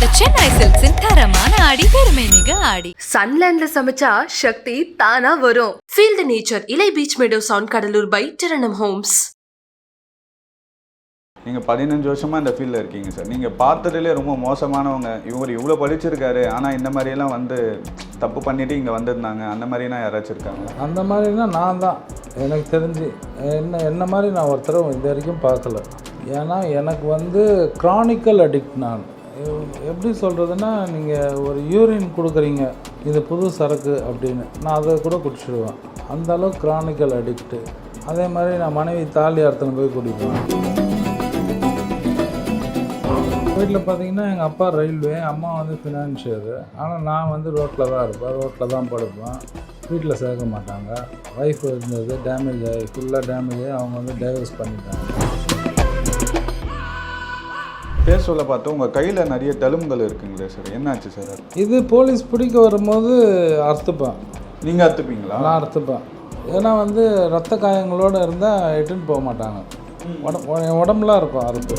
The Chennai Silks in தரமான ஆடி பெருமை மிக ஆடி. சன்லேண்ட்ல சமைச்சா சக்தி தானா வரும். Feel the nature. இலை beach meadows on Cuddalore by Tiranam Homes. நீங்கள் 15 வருஷமாக இந்த ஃபீல்டில் இருக்கீங்க சார். நீங்கள் பார்த்ததுலேயே ரொம்ப மோசமானவங்க, இவர் இவ்வளோ படிச்சிருக்காரு ஆனால் இந்த மாதிரியெல்லாம் வந்து தப்பு பண்ணிவிட்டு இங்கே வந்திருந்தாங்க, அந்த மாதிரிலாம் யாராச்சும் இருக்காங்க? அந்த மாதிரினா நான் தான் எனக்கு தெரிஞ்சு என்ன மாதிரி நான் ஒருத்தரும் இது வரைக்கும் பார்க்கல. ஏன்னா எனக்கு வந்து க்ரானிக்கல் அடிக்ட். நான் எப்படி சொல்கிறதுன்னா, நீங்கள் ஒரு யூரின் கொடுக்குறீங்க, இது புது சரக்கு அப்படின்னு, நான் அதை கூட குடிச்சிடுவேன். அந்தளவுக்கு க்ரானிக்கல் அடிக்ட்டு. அதே மாதிரி நான் மனைவி தாலி அறுத்துன்னு போய் குடிப்பேன். வீட்டில் பார்த்தீங்கன்னா எங்கள் அப்பா ரயில்வே, அம்மா வந்து ஃபினான்ஷியரு. ஆனால் நான் வந்து ரோட்டில் தான் இருப்பேன், ரோட்டில் தான் படுப்பேன். வீட்டில் சேர்க்க மாட்டாங்க. ஒய்ஃப் இருந்தது டேமேஜ் ஆகி, ஃபுல்லாக டேமேஜ் ஆகி அவங்க வந்து டைவர்ஸ் பண்ணிட்டாங்க. பேர் சொல்ல பார்த்தா உங்கள் கையில் நிறைய தழும்புகள் இருக்குங்களே சார், என்னாச்சு சார்? இது போலீஸ் பிடிக்க வரும்போது அறுத்துப்பேன். நீங்கள் அறுத்துப்பீங்களா? நான் அறுத்துப்பேன். ஏன்னா வந்து ரத்த காயங்களோடு இருந்தால் எட்டுன்னு போக மாட்டாங்க. உடம்புலாம் இருக்கும் அறுப்பு.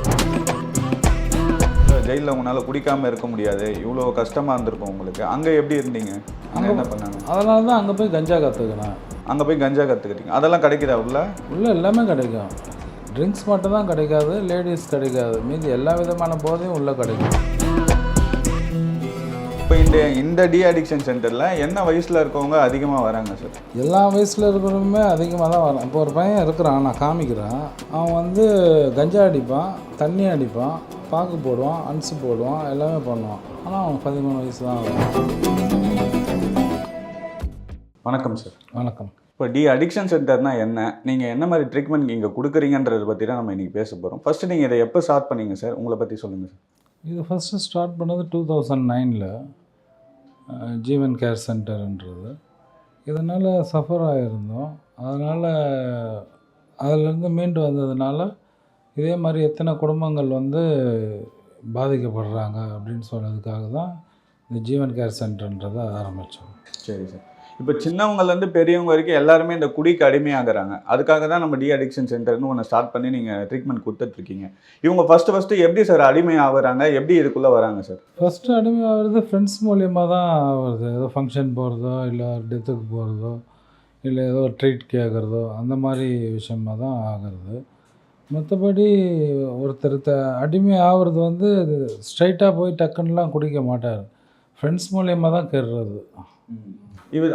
ஜெயிலில் உங்களால் குடிக்காமல் இருக்க முடியாது, இவ்வளோ கஷ்டமாக இருந்திருக்கும் உங்களுக்கு. அங்கே எப்படி இருந்தீங்க? அங்கே என்ன பண்ணாங்க? அதனால தான் அங்கே போய் கஞ்சா கற்றுக்கினேன். அங்கே போய் கஞ்சா கற்றுக்கிட்டீங்க? அதெல்லாம் கிடைக்குதா உள்ள எல்லாமே கிடைக்கும். ட்ரிங்க்ஸ் மட்டும் தான் கிடைக்காது, லேடிஸ் கிடைக்காது. மீதி எல்லா விதமான போதையும் உள்ளே கிடைக்கும். இப்போ இந்த டி அடிக்ஷன் சென்டரில் என்ன வயசில் இருக்கவங்க அதிகமாக வராங்க சார்? எல்லா வயசில் இருக்கிறவங்க அதிகமாக தான் வரான். இப்போ ஒரு பையன் இருக்கிறான், நான் காமிக்கிறேன். அவன் வந்து கஞ்சா அடிப்பான், தண்ணி அடிப்பான், பாக்கு போடுவான், அன்சு போடுவான், எல்லாமே பண்ணுவான். ஆனால் அவன் 13 வயசு தான் ஆகும். வணக்கம் சார். வணக்கம். இப்போ டி அடிக்ஷன் சென்டர்னால் என்ன, நீங்கள் என்ன மாதிரி ட்ரீட்மெண்ட் இங்கே கொடுக்குறீங்கன்றதை பற்றி தான் நம்ம இன்றைக்கி பேச போகிறோம். ஃபஸ்ட்டு நீங்கள் இதை எப்போ ஸ்டார்ட் பண்ணீங்க சார்? உங்களை பற்றி சொல்லுங்கள் சார். இது ஃபஸ்ட்டு ஸ்டார்ட் பண்ணது 2009 ஜீவன் கேர் சென்டர்ன்றது. இதனால் சஃபர் ஆகிருந்தோம். அதனால் அதிலேருந்து மீண்டு வந்ததுனால இதே மாதிரி எத்தனை குடும்பங்கள் வந்து பாதிக்கப்படுறாங்க அப்படின்னு சொன்னதுக்காக தான் இந்த ஜீவன் கேர் சென்டர்ன்றதை ஆரம்பித்தோம். சரி சார். இப்போ சின்னவங்கலேருந்து பெரியவங்க வரைக்கும் எல்லாருமே இந்த குடிக்கு அடிமையாகிறாங்க. அதுக்காக தான் நம்ம டி அடிக்ஷன் சென்டர்னு ஒன்று ஸ்டார்ட் பண்ணி நீங்கள் ட்ரீட்மெண்ட் கொடுத்துட்ருக்கீங்க. இவங்க ஃபஸ்ட்டு எப்படி சார் அடிமை ஆகுறாங்க, எப்படி இதுக்குள்ளே வராங்க சார்? ஃபஸ்ட்டு அடிமை ஆகிறது ஃப்ரெண்ட்ஸ் மூலியமாக தான் ஆகுது. ஏதோ ஃபங்க்ஷன் போகிறதோ, இல்லை டெத்துக்கு போகிறதோ, இல்லை ஏதோ ட்ரீட் கேட்குறதோ, அந்த மாதிரி விஷயமாக தான் ஆகிறது. மற்றபடி ஒருத்தர் அடிமை ஆகிறது வந்து ஸ்ட்ரைட்டாக போய் டக்குன்னெலாம் குடிக்க மாட்டார். ஃப்ரெண்ட்ஸ் மூலியமாக தான் கேடுறது.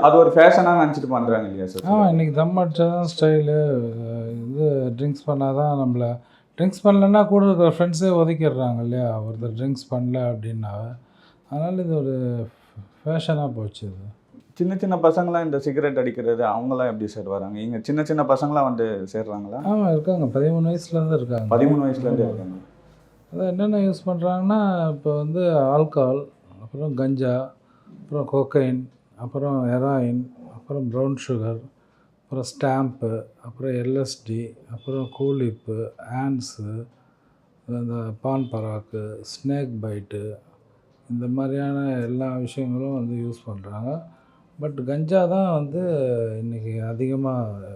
அது ஒரு ஃபேஷனாக நினச்சிட்டு பண்ணுறாங்க இல்லையா சார்? இன்றைக்கி தம் அடித்தா தான் ஸ்டைலு. இது ட்ரிங்க்ஸ் பண்ணால் தான் நம்மளை, ட்ரிங்க்ஸ் பண்ணலன்னா கூட இருக்கிற ஃப்ரெண்ட்ஸே ஒதுக்கிடுறாங்க இல்லையா, ஒருத்தர் ட்ரிங்க்ஸ் பண்ணல அப்படின்னா. அதனால் இது ஒரு ஃபேஷனாக போச்சு. இது சின்ன பசங்களாம் இந்த சிகரெட் அடிக்கிறது, அவங்களாம் எப்படி சார் வராங்க? இங்கே சின்ன பசங்களாம் வந்து சேர்றாங்களா? இருக்காங்க. 13 வயசுலேருந்து இருக்காங்க. 13 வயசுலேருந்து இருக்காங்க. அதான் என்னென்ன யூஸ் பண்ணுறாங்கன்னா, இப்போ வந்து ஆல்கஹால், அப்புறம் கஞ்சா, அப்புறம் கொக்கைன், அப்புறம் ஹெராயின், அப்புறம் ப்ரௌன் சுகர், அப்புறம் ஸ்டாம்ப்பு, அப்புறம் எல்எஸ்டி, அப்புறம் கூலிப்பு, ஆன்ஸு, இந்த பான் பராக்கு, ஸ்னேக் பைட்டு, இந்த மாதிரியான எல்லா விஷயங்களும் வந்து யூஸ் பண்ணுறாங்க. பட் கஞ்சா தான் வந்து இன்றைக்கி அதிகமாக.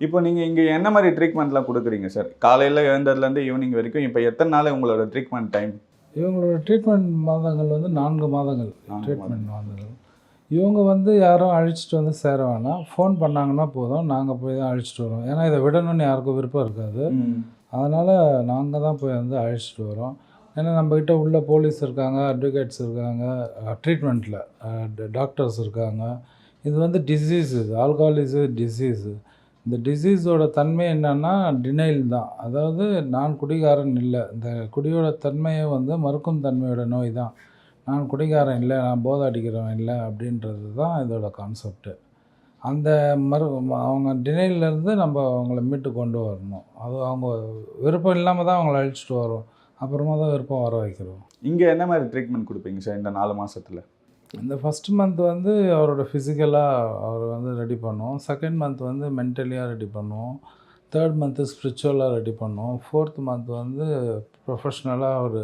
இப்போ நீங்கள் இங்கே என்ன மாதிரி ட்ரீட்மெண்ட்லாம் கொடுக்குறீங்க சார்? காலையில் எழுந்ததுலேருந்து ஈவினிங் வரைக்கும் இப்போ எத்தனை நாள் உங்களோட ட்ரீட்மெண்ட் டைம்? இவங்களோட ட்ரீட்மெண்ட் மாதங்கள் வந்து 4 மாதங்கள் ட்ரீட்மெண்ட் மாதங்கள். இவங்க வந்து யாரும் அழைச்சிட்டு வந்து சேர வேணாம், ஃபோன் பண்ணாங்கன்னா போதும், நாங்கள் போய் தான் அழைச்சிட்டு வரோம். ஏன்னா இதை விடணும்னு யாருக்கும் விருப்பம் இருக்காது. அதனால் நாங்கள் தான் போய் வந்து அழைச்சிட்டு வரோம். ஏன்னா நம்மக்கிட்ட உள்ள போலீஸ் இருக்காங்க, அட்வொகேட்ஸ் இருக்காங்க, ட்ரீட்மெண்ட்டில் டாக்டர்ஸ் இருக்காங்க. இது வந்து டிசீஸ், இது ஆல்கஹால் இஸ் டிசீஸு. இந்த டிசீஸோட தன்மை என்னென்னா டினைல் தான். அதாவது நான் குடிகாரன் இல்லை, இந்த குடியோட தன்மையை வந்து மறுக்கும் தன்மையோட நோய் தான். நான் குடிகாரன் இல்லை, நான் போதை அடிக்கிறவன் இல்லை அப்படின்றது தான் இதோட கான்செப்ட்டு. அந்த அவங்க டினைலேருந்து நம்ம அவங்கள மீட்டு கொண்டு வரணும். அது அவங்க விருப்பம் இல்லாமல் தான் அவங்கள அழிச்சிட்டு வரோம், அப்புறமா தான் விருப்பம் வர வைக்கிறோம். இங்கே என்ன மாதிரி ட்ரீட்மெண்ட் கொடுப்பீங்க சார் இந்த 4 மாதத்தில்? இந்த ஃபஸ்ட்டு மந்த் வந்து அவரோட ஃபிசிக்கலாக அவர் வந்து ரெடி பண்ணுவோம். செகண்ட் மந்த் வந்து மென்டலியாக ரெடி பண்ணுவோம். தேர்ட் மந்த்து ஸ்பிரிச்சுவலாக ரெடி பண்ணுவோம். ஃபோர்த் மந்த் வந்து ப்ரொஃபஷ்னலாக அவர்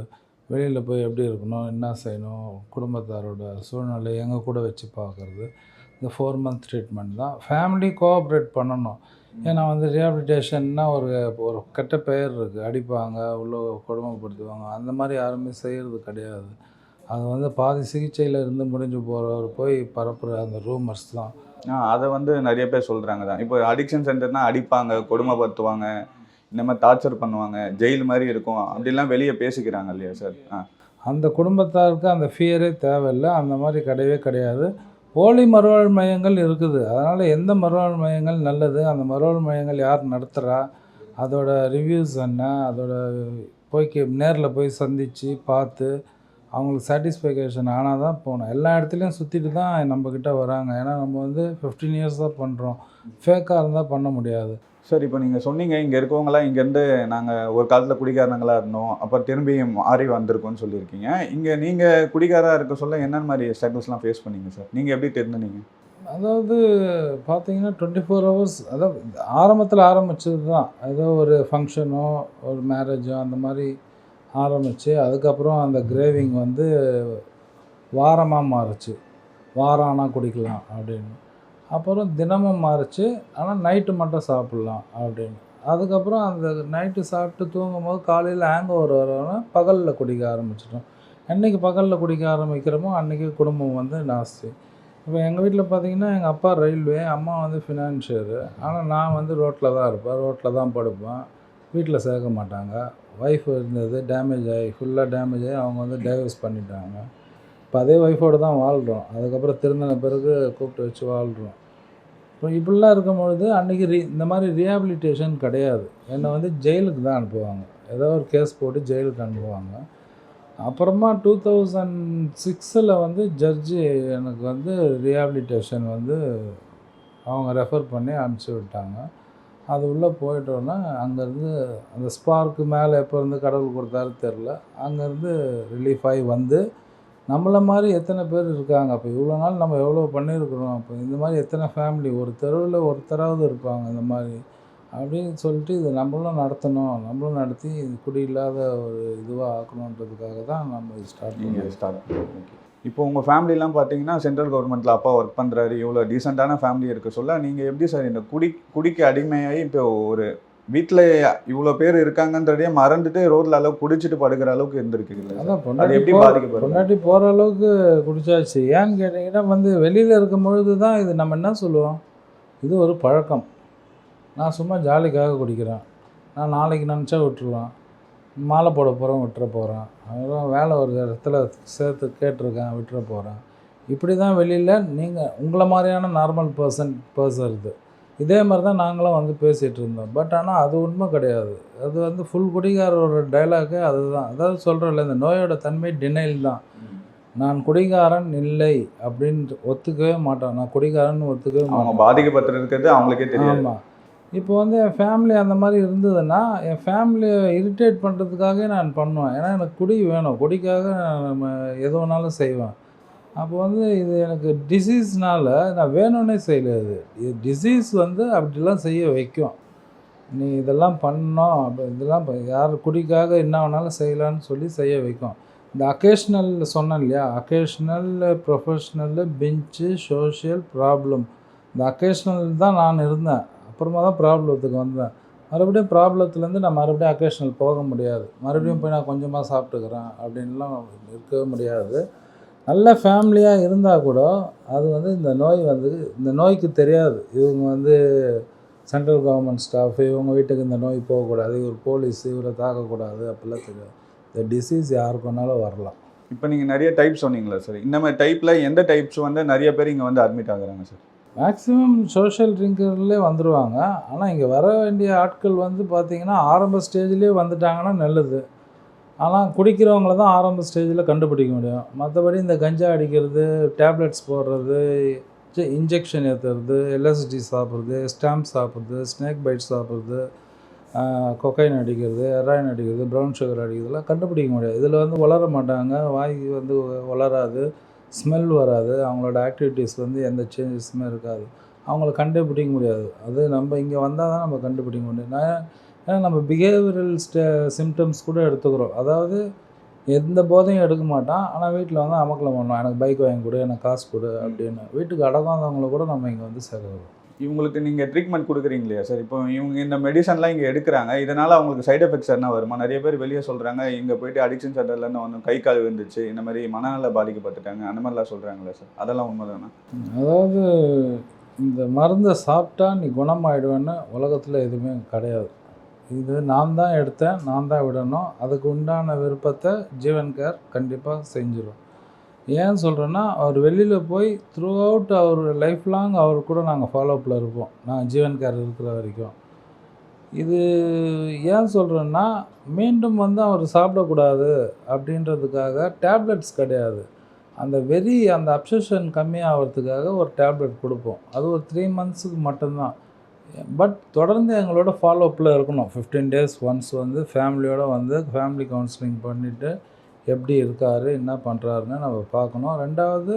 வெளியில் போய் எப்படி இருக்கணும், என்ன செய்யணும், குடும்பத்தாரோட சூழ்நிலை எங்கள் கூட வச்சு பார்க்குறது. இந்த 4 மந்த் ட்ரீட்மெண்ட் தான். ஃபேமிலி கோஆப்ரேட் பண்ணணும். ஏன்னா வந்து ரிஹாபிலிட்டேஷன்னா ஒரு கெட்ட பெயர் இருக்குது. அடிப்பாங்க, உள்ள கொடுமைப்படுத்துவாங்க, அந்த மாதிரி யாருமே செய்கிறது கிடையாது. அது வந்து பாதி சிகிச்சையில் இருந்து முடிஞ்சு போகிறவர் போய் பரப்புகிற அந்த ரூமர்ஸ் தான். அதை வந்து நிறைய பேர் சொல்கிறாங்க தான். இப்போ அடிக்ஷன் சென்டர்னா அடிப்பாங்க, கொடுமைப்படுத்துவாங்க, இந்த மாதிரி டார்ச்சர் பண்ணுவாங்க, ஜெயில் மாதிரி இருக்கும் அப்படிலாம் வெளியே பேசிக்கிறாங்க இல்லையா சார்? அந்த குடும்பத்தாருக்கு அந்த ஃபியரே தேவையில்லை. அந்த மாதிரி கிடையவே கிடையாது. போலி மறுவாழ்வு மையங்கள் இருக்குது. அதனால் எந்த மறுவாழ்வு மையங்கள் நல்லது, அந்த மறுவாழ்வு மையங்கள் யார் நடத்துகிறா, அதோட ரிவ்யூஸ் என்ன, அதோட நேரில் போய் சந்தித்து பார்த்து அவங்களுக்கு சாட்டிஸ்ஃபேக்ஷன் ஆனால் தான் போகணும். எல்லா இடத்துலையும் சுற்றிட்டு தான் நம்மக்கிட்ட வராங்க. ஏன்னா நம்ம வந்து 15 இயர்ஸ் தான் பண்ணுறோம். ஃபேக்காக இருந்தால் பண்ண முடியாது. சார், இப்போ நீங்கள் சொன்னீங்க இங்கே இருக்கவங்களாம் இங்கேருந்து நாங்கள் ஒரு காலத்தில் குடிகாரங்களாக இருந்தோம், அப்போ திரும்பி மாறி வந்திருக்கோன்னு சொல்லியிருக்கீங்க. இங்கே நீங்கள் குடிகாராக இருக்க சொல்ல என்னென்ன மாதிரி ஸ்ட்ரகிள்ஸ்லாம் ஃபேஸ் பண்ணீங்க சார்? நீங்கள் எப்படி தெரிஞ்சுனீங்க? அதாவது பார்த்தீங்கன்னா 24 ஹவர்ஸ், அதாவது ஆரம்பத்தில் ஆரம்பித்தது தான். ஏதோ ஒரு ஃபங்க்ஷனோ ஒரு மேரேஜோ அந்த மாதிரி ஆரம்பித்து அதுக்கப்புறம் அந்த கிரேவிங் வந்து வாரமாக மாறுச்சு. வாரம் ஆனால் குடிக்கலாம் அப்படின்னு. அப்புறம் தினமும் மாறுச்சு. ஆனால் நைட்டு மட்டும் சாப்பிட்லாம் அப்படின்னு. அதுக்கப்புறம் அந்த நைட்டு சாப்பிட்டு தூங்கும்போது காலையில் ஹேங் ஓவர் வரவொன்னே பகலில் குடிக்க ஆரம்பிச்சிட்டோம். என்றைக்கு பகலில் குடிக்க ஆரம்பிக்கிறோமோ அன்றைக்கி குடும்பம் வந்து நாஸ்தி. இப்போ எங்கள் வீட்டில் பார்த்திங்கன்னா எங்கள் அப்பா ரயில்வே, அம்மா வந்து ஃபினான்ஷியரு. ஆனால் நான் வந்து ரோட்டில் தான் இருப்பேன், ரோட்டில் தான் படுப்பேன். வீட்டில் சேர்க்க மாட்டாங்க. ஒய்ஃப் இருந்தது டேமேஜ் ஆகி ஃபுல்லாக டேமேஜ் ஆகி அவங்க வந்து டைவர்ஸ் பண்ணிட்டாங்க. இப்போ அதே ஒய்ஃபோடு தான் வாழ்கிறோம். அதுக்கப்புறம் திருந்தின பிறகு கூப்பிட்டு வச்சு வாழ்கிறோம். இப்போ இப்படிலாம் இருக்கும்பொழுது அன்றைக்கி இந்த மாதிரி ரீஹாபிலிட்டேஷன் கிடையாது. என்னை வந்து ஜெயிலுக்கு தான் அனுப்புவாங்க. ஏதோ ஒரு கேஸ் போட்டு ஜெயிலுக்கு அனுப்புவாங்க. அப்புறமா 2006 வந்து ஜட்ஜு எனக்கு வந்து ரீஹாபிலிட்டேஷன் வந்து அவங்க ரெஃபர் பண்ணி அனுப்பிச்சி விட்டாங்க. அது உள்ளே போயிட்டோன்னா அங்கேருந்து அந்த ஸ்பார்க்கு மேலே எப்போ இருந்து கடவுள் கொடுத்தாரு தெரில, அங்கேருந்து ரிலீஃப் ஆகி வந்து நம்மளை மாதிரி எத்தனை பேர் இருக்காங்க. அப்போ இவ்வளோ நாள் நம்ம எவ்வளோ பண்ணியிருக்கிறோம். அப்போ இந்த மாதிரி எத்தனை ஃபேமிலி, ஒரு தெருவில் ஒருத்தராவது இருப்பாங்க இந்த மாதிரி அப்படின்னு சொல்லிட்டு இது நம்மளும் நடத்தணும், நம்மளும் நடத்தி இது குடி இல்லாத ஒரு இதுவாக ஆக்கணுன்றதுக்காக தான் நம்ம இது ஸ்டார்ட். இப்போ உங்கள் ஃபேமிலிலாம் பார்த்தீங்கன்னா சென்ட்ரல் கவர்மெண்ட்டில் அப்பா ஒர்க் பண்ணுறாரு, இவ்வளோ டீசெண்டான ஃபேமிலி இருக்க சொல்ல நீங்கள் எப்படி சார் இந்த குடிக்கு அடிமையாகி இப்போ ஒரு வீட்டில் இவ்வளோ பேர் இருக்காங்கன்றதே மறந்துட்டு ரோட்டில் அளவுக்கு குடிச்சிட்டு படுக்கிற அளவுக்கு இருந்திருக்குல்ல? அதான் அது எப்படி பாதிக்கப்படுது? பொண்டாட்டி போகிற அளவுக்கு குடிச்சாச்சு. ஏன்னு கேட்டிங்கன்னா வந்து வெளியில் இருக்கும் பொழுது தான் இது நம்ம என்ன சொல்லுவோம், இது ஒரு பழக்கம். நான் சும்மா ஜாலிக்காக குடிக்கிறேன், நான் நாளைக்கு நினச்சா விட்டுருவேன், மாலை போட போகிறேன் விட்டுற போகிறேன், அப்புறம் வேலை ஒரு இடத்துல சேர்த்து கேட்டிருக்கேன் விட்டுற போகிறேன். இப்படி தான் வெளியில் நீங்கள் உங்களை மாதிரியான நார்மல் பர்சன் இது. இதே மாதிரி தான் நாங்களும் வந்து பேசிகிட்டு இருந்தோம். பட் ஆனால் அது உண்மை கிடையாது. அது வந்து ஃபுல் குடிகாரோட டைலாக்கு அதுதான். அதாவது சொல்கிறோம்ல, இந்த நோயோட தன்மை டினைல் தான். நான் குடிகாரன் இல்லை அப்படின்னு ஒத்துக்கவே மாட்டேன். நான் குடிகாரன் ஒத்துக்கவே மாட்டேன். பாதிக்கப்பட்டிருக்கிறது அவங்களுக்கே தெரியும். ஆமாம். இப்போ வந்து என் ஃபேமிலி அந்த மாதிரி இருந்ததுன்னா என் ஃபேமிலியை இரிட்டேட் பண்ணுறதுக்காகவே நான் பண்ணுவேன். ஏன்னா எனக்கு குடி வேணும், குடிக்காக நம்ம எது வேணாலும் செய்வேன். அப்போ வந்து இது எனக்கு டிசீஸ்னால் நான் வேணும்னே செய்யலை. இது டிசீஸ் வந்து அப்படிலாம் செய்ய வைக்கும். நீ இதெல்லாம் பண்ணோம், அப்போ இதெல்லாம் யார் குடிக்காக என்ன வேணாலும் செய்யலான்னு சொல்லி செய்ய வைக்கும். இந்த அக்கேஷ்னல் சொன்னேன் இல்லையா, அக்கேஷ்னல், ப்ரொஃபஷ்னல், பெஞ்சு, சோஷியல், ப்ராப்ளம். இந்த அக்கேஷ்னல் தான் நான் இருந்தேன். அப்புறமா தான் ப்ராப்ளத்துக்கு வந்தேன். மறுபடியும் ப்ராப்ளத்துலேருந்து நான் மறுபடியும் அக்கேஷ்னல் போக முடியாது. மறுபடியும் போய் நான் கொஞ்சமாக சாப்பிட்டுக்கிறேன் அப்படின்லாம் இருக்கவே முடியாது. நல்ல ஃபேமிலியாக இருந்தால் கூட அது வந்து இந்த நோய்க்கு தெரியாது. இவங்க வந்து சென்ட்ரல் கவர்மெண்ட் ஸ்டாஃப், இவங்க வீட்டுக்கு இந்த நோய் போகக்கூடாது, இவர் போலீஸ், இவரை தாக்கக்கூடாது அப்படிலாம் தெரியாது. இந்த டிசீஸ் யாருக்கு வேணாலும் வரலாம். இப்போ நீங்கள் நிறைய டைப் சொன்னீங்களா சார்? இந்த மாதிரி டைப்பில் எந்த டைப்ஸ் வந்து நிறைய பேர் இங்கே வந்து அட்மிட் ஆகுறாங்க சார்? மேக்ஸிமம் சோஷியல் ட்ரிங்கர்லேயே வந்துடுவாங்க. ஆனால் இங்கே வர வேண்டிய ஆட்கள் வந்து பார்த்திங்கன்னா ஆரம்ப ஸ்டேஜ்லேயே வந்துட்டாங்கன்னா நல்லது. ஆனால் குடிக்கிறவங்கள தான் ஆரம்ப ஸ்டேஜில் கண்டுபிடிக்க முடியும். மற்றபடி இந்த கஞ்சா அடிக்கிறது, டேப்லெட்ஸ் போடுறது, இன்ஜெக்ஷன் ஏற்றுறது, எல்எஸ்டி சாப்பிட்றது, ஸ்டாம்ப் சாப்பிட்றது, ஸ்னேக் பைட் சாப்பிட்றது, கொக்கைன் அடிக்கிறது, ஹெராயின் அடிக்கிறது, ப்ரௌன் சுகர் அடிக்கிறதுலாம் கண்டுபிடிக்க முடியாது. இதில் வந்து வளர மாட்டாங்க, வாய் வந்து வளராது, ஸ்மெல் வராது, அவங்களோட ஆக்டிவிட்டீஸ் வந்து எந்த சேஞ்சஸுமே இருக்காது. அவங்கள கண்டுபிடிக்க முடியாது. அது நம்ம இங்கே வந்தால் தான் நம்ம கண்டுபிடிக்க முடியும். ஏன்னா நம்ம பிஹேவியரல் சிம்டம்ஸ் கூட எடுத்துக்கிறோம். அதாவது எந்த போதையும் எடுக்க மாட்டான், ஆனால் வீட்டில் வந்து அமக்கலம் பண்ணுவான், எனக்கு பைக் வாங்கி கொடு, எனக்கு காசு கொடு அப்படின்னு. வீட்டுக்கு அடங்காதவங்கள கூட நம்ம இங்கே வந்து சேர்க்குறோம். இவங்களுக்கு நீங்கள் ட்ரீட்மெண்ட் கொடுக்குறீங்க இல்லையா சார்? இப்போ இவங்க இந்த மெடிசன்லாம் இங்கே எடுக்கிறாங்க, இதனால் அவங்களுக்கு சைடு எஃபெக்ட்ஸ் என்ன வருமா? நிறைய பேர் வெளியே சொல்கிறாங்க, இங்கே போயிட்டு அடிக்ஷன் சென்டர்லேருந்து வந்து கை கால் விழுந்துச்சு, இந்த மாதிரி மனநல பாதிக்கப்பட்டுட்டாங்க, அந்த மாதிரிலாம் சொல்கிறாங்களே சார், அதெல்லாம் உண்மை தானே? அதாவது இந்த மருந்தை சாப்பிட்டா நீ குணமாயிடுவேன்னு உலகத்தில் எதுவுமே கிடையாது. இது நான் தான் எடுத்தேன், நான் தான் விடணும். அதுக்கு உண்டான விருப்பத்தை ஜீவன் கேர் கண்டிப்பாக செஞ்சிடும். ஏன் சொல்கிறேன்னா, அவர் வெளியில் போய் த்ரூ அவுட் அவர் லைஃப் லாங் அவர் கூட நாங்கள் ஃபாலோஅப்பில் இருப்போம், நான் ஜீவன் கேர் இருக்கிற வரைக்கும். இது ஏன் சொல்கிறேன்னா, மீண்டும் வந்து அவர் சாப்பிடக்கூடாது அப்படின்றதுக்காக டேப்லெட்ஸ் கிடையாது. அந்த அந்த அப்சஷன் கம்மியாகிறதுக்காக ஒரு டேப்லெட் கொடுப்போம். அது ஒரு 3 monthsக்கு மட்டும்தான். பட் தொடர்ந்து எங்களோட ஃபாலோஅப்பில் இருக்கணும். 15 days ஒன்ஸ் வந்து ஃபேமிலியோடு வந்து ஃபேமிலி கவுன்சிலிங் பண்ணிவிட்டு எப்படி இருக்கார், என்ன பண்ணுறாருன்னு நம்ம பார்க்கணும். 2வது